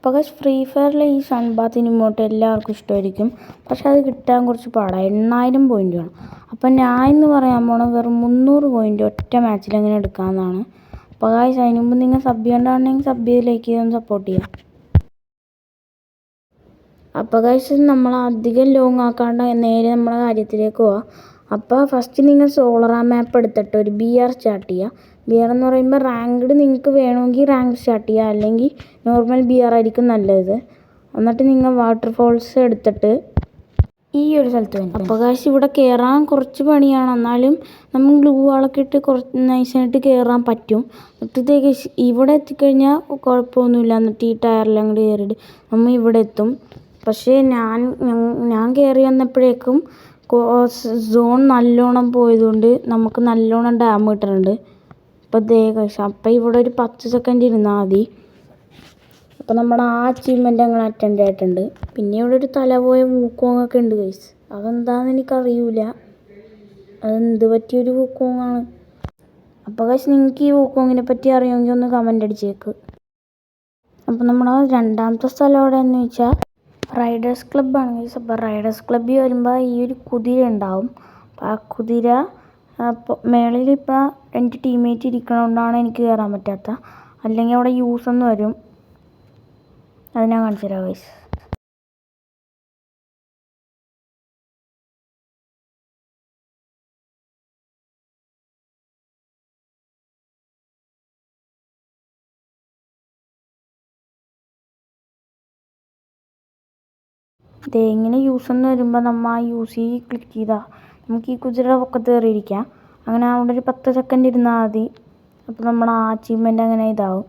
അപ്പോൾ ഫ്രീ ഫയറിലെ ഈ sun Baat emote എല്ലാവർക്കും ഇഷ്ടമായിരിക്കും. പക്ഷെ അത് കിട്ടാൻ കുറച്ച് പാടാണ്. 8000 പോയിൻ്റ് വേണം. അപ്പം ഞാൻ ഇന്ന് പറയാൻ പോണത് വെറും 300 പോയിൻ്റ് ഒറ്റ മാച്ചിൽ എങ്ങനെ എടുക്കാമെന്നാണ്. അപ്പോൾ ഗൈസ്, അതിന് മുമ്പ് നിങ്ങൾ സബ് ചെയ്യാണ്ടാണെങ്കിൽ സബ് ചെയ്ത് ലൈക്ക് ചെയ്തൊന്ന് സപ്പോർട്ട് ചെയ്യാം. അപ്പോൾ ഗൈസ്, നമ്മൾ അധികം ലോങ് ആക്കാണ്ട് നേരെ നമ്മുടെ കാര്യത്തിലേക്ക് പോവാം. അപ്പോൾ ഫസ്റ്റ് നിങ്ങൾ സോളറ മാപ്പ് എടുത്തിട്ട് ഒരു BR സ്റ്റാർട്ട് ചെയ്യുക. BR എന്ന് പറയുമ്പോൾ റാങ്ക്ഡ് നിങ്ങൾക്ക് വേണമെങ്കിൽ റാങ്ക് സ്റ്റാർട്ട് ചെയ്യുക, അല്ലെങ്കിൽ നോർമൽ BR ആയിരിക്കും നല്ലത്. എന്നിട്ട് നിങ്ങൾ വാട്ടർഫോൾസ് എടുത്തിട്ട് ഈ ഒരു സ്ഥലത്ത് വരും. അപ്പോൾ ഗൈസ്, ഇവിടെ കയറാൻ കുറച്ച് പണിയാണ്, എന്നാലും നമ്മൾ ഗ്ലൂ വാളൊക്കെ ഇട്ട് കുറച്ച് നൈസായിട്ട് കയറാൻ പറ്റും. എന്നിട്ട് ഇവിടെ എത്തിക്കഴിഞ്ഞാൽ കുഴപ്പമൊന്നുമില്ല. എന്നിട്ട് ഈ ടയറിൽ അങ്ങോട്ട് കയറിയിട്ട് നമ്മൾ ഇവിടെ എത്തും. പക്ഷേ ഞാൻ കയറി വന്നപ്പോഴേക്കും സോൺ നല്ലോണം പോയതുകൊണ്ട് നമുക്ക് നല്ലോണം ഡാം കിട്ടുന്നുണ്ട്. അപ്പോൾ അപ്പോൾ ഇവിടെ ഒരു 10 സെക്കൻഡ് ഇരുന്നാൽ മതി. അപ്പോൾ നമ്മുടെ ആ അച്ചീവ്മെൻ്റ് അങ്ങനെ അറ്റൻഡ് ആയിട്ടുണ്ട്. പിന്നെ ഇവിടെ ഒരു തല പോയ വൂക്കോങ്ങൊക്കെ ഉണ്ട് ഗൈസ്. അതെന്താണെന്ന് എനിക്കറിയില്ല, അതെന്ത് പറ്റിയൊരു വൂക്കോങ്ങാണ്. അപ്പോൾ ഗൈസ്, നിങ്ങൾക്ക് ഈ വൂക്കോങ്ങിനെ പറ്റി അറിയുമെങ്കിൽ ഒന്ന് കമൻ്റ് അടിച്ചേക്ക്. അപ്പോൾ നമ്മുടെ രണ്ടാമത്തെ സ്ഥലം എവിടെയെന്ന് വെച്ചാൽ റൈഡേഴ്സ് ക്ലബ്ബാണ് ഗൈസ്. അപ്പോൾ റൈഡേഴ്സ് ക്ലബ്ബിൽ വരുമ്പോൾ ഈ ഒരു കുതിര ഉണ്ടാവും. അപ്പോൾ ആ കുതിര മേളിലിപ്പോൾ എൻ്റെ ടീമേറ്റ് ഇരിക്കണതുകൊണ്ടാണ് എനിക്ക് കയറാൻ പറ്റാത്ത, അല്ലെങ്കിൽ അവിടെ യൂസ് എന്ന് വരും. അത് ഞാൻ കാണിച്ചു തരാം ഗൈസ്. ഇങ്ങനെ യൂസ് എന്ന് വരുമ്പോൾ നമ്മൾ ആ യൂസ് ക്ലിക്ക് ചെയ്താൽ നമുക്ക് ഈ കുതിര പൊക്കത്ത് കയറിയിരിക്കാം. അങ്ങനെ അവിടെ ഒരു 10 സെക്കൻഡ് ഇരുന്നാൽ മതി. അപ്പോൾ നമ്മുടെ ആ അച്ചീവ്മെൻ്റ് അങ്ങനെ ഇതാവും.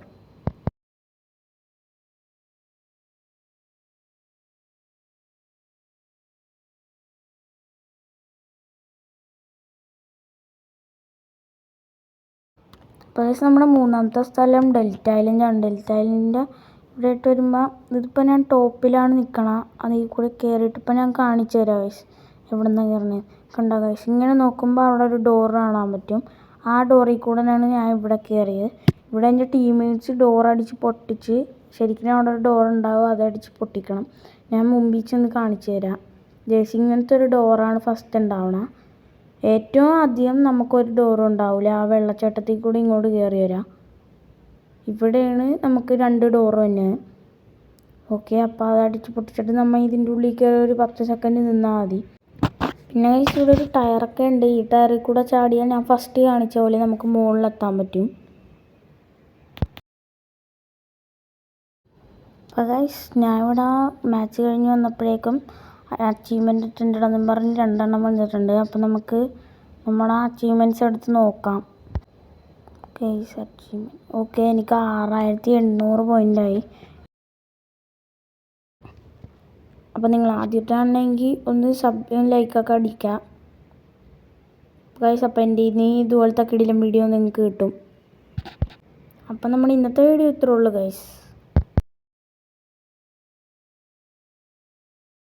അപ്പോൾ നമ്മുടെ മൂന്നാമത്തെ സ്ഥലം ഡെൽറ്റ ഐലൻഡാണ്. ഡെൽറ്റ ഐലൻഡിൻ്റെ ഇവിടെ ഇട്ട് വരുമ്പോൾ ഇതിപ്പോൾ ഞാൻ ടോപ്പിലാണ് നിൽക്കണം. അതിൽ കൂടെ കയറിയിട്ട് ഇപ്പോൾ ഞാൻ കാണിച്ചു തരാം ഗൈസ് എവിടെ നിന്നാണ് കയറുന്നത്. കണ്ടോ ഗൈസ്, ഇങ്ങനെ നോക്കുമ്പോൾ അവിടെ ഒരു ഡോർ കാണാൻ പറ്റും. ആ ഡോറിൽ കൂടെയാണ് ഞാൻ ഇവിടെ കയറിയത്. ഇവിടെ എൻ്റെ ടീംമേറ്റ്സ് ഡോർ അടിച്ച് പൊട്ടിച്ച്, ശരിക്കും അവിടെ ഒരു ഡോർ ഉണ്ടാവും, അതടിച്ച് പൊട്ടിക്കണം. ഞാൻ മുമ്പിൽ ചെന്ന് കാണിച്ചു തരാം. ജേഴ്സി ഇങ്ങനത്തെ ഒരു ഡോറാണ് ഫസ്റ്റ് ഉണ്ടാവണം. ഏറ്റവും അധികം നമുക്കൊരു ഡോറും ഉണ്ടാവില്ല. ആ വെള്ളച്ചാട്ടത്തിൽ കൂടി ഇങ്ങോട്ട് കയറി വരാം. ഇവിടെയാണ് നമുക്ക് 2 ഡോറ് തന്നെ. ഓക്കെ, അപ്പോൾ അതടിച്ച് പൊട്ടിച്ചിട്ട് നമ്മൾ ഇതിൻ്റെ ഉള്ളിൽ കയറി ഒരു 10 സെക്കൻഡ് നിന്നാൽ മതി. പിന്നെ ഇവിടെ ഒരു ടയറൊക്കെ ഉണ്ട്. ഈ ടയറിൽ കൂടെ ചാടിയാൽ ഞാൻ ഫസ്റ്റ് കാണിച്ച പോലെ നമുക്ക് മുകളിലെത്താൻ പറ്റും. അപ്പോൾ ഗൈസ്, ഞാൻ ഇവിടെ മാച്ച് കഴിഞ്ഞ് വന്നപ്പോഴേക്കും അച്ചീവ്മെൻ്റ് ഇട്ടിട്ടുണ്ടെന്നും പറഞ്ഞ് 2 എണ്ണം വന്നിട്ടുണ്ട്. അപ്പോൾ നമുക്ക് നമ്മുടെ അച്ചീവ്മെൻറ്റ്സ് എടുത്ത് നോക്കാം. ഗൈസ്, അച്ചീവ്മെൻറ്റ് ഓക്കെ, എനിക്ക് 6800 പോയിൻ്റായി. അപ്പോൾ നിങ്ങൾ ആദ്യമായിട്ടാണെങ്കിൽ ഒന്ന് സബ് ലൈക്കൊക്കെ അടിക്കുക ഗൈസ്. അപ്പോൾ എൻ്റെ ഇതുപോലത്തെ കിടിലം വീഡിയോ നിങ്ങൾക്ക് കിട്ടും. അപ്പോൾ നമ്മുടെ ഇന്നത്തെ വീഡിയോ ഇത്രേ ഉള്ളൂ ഗൈസ്.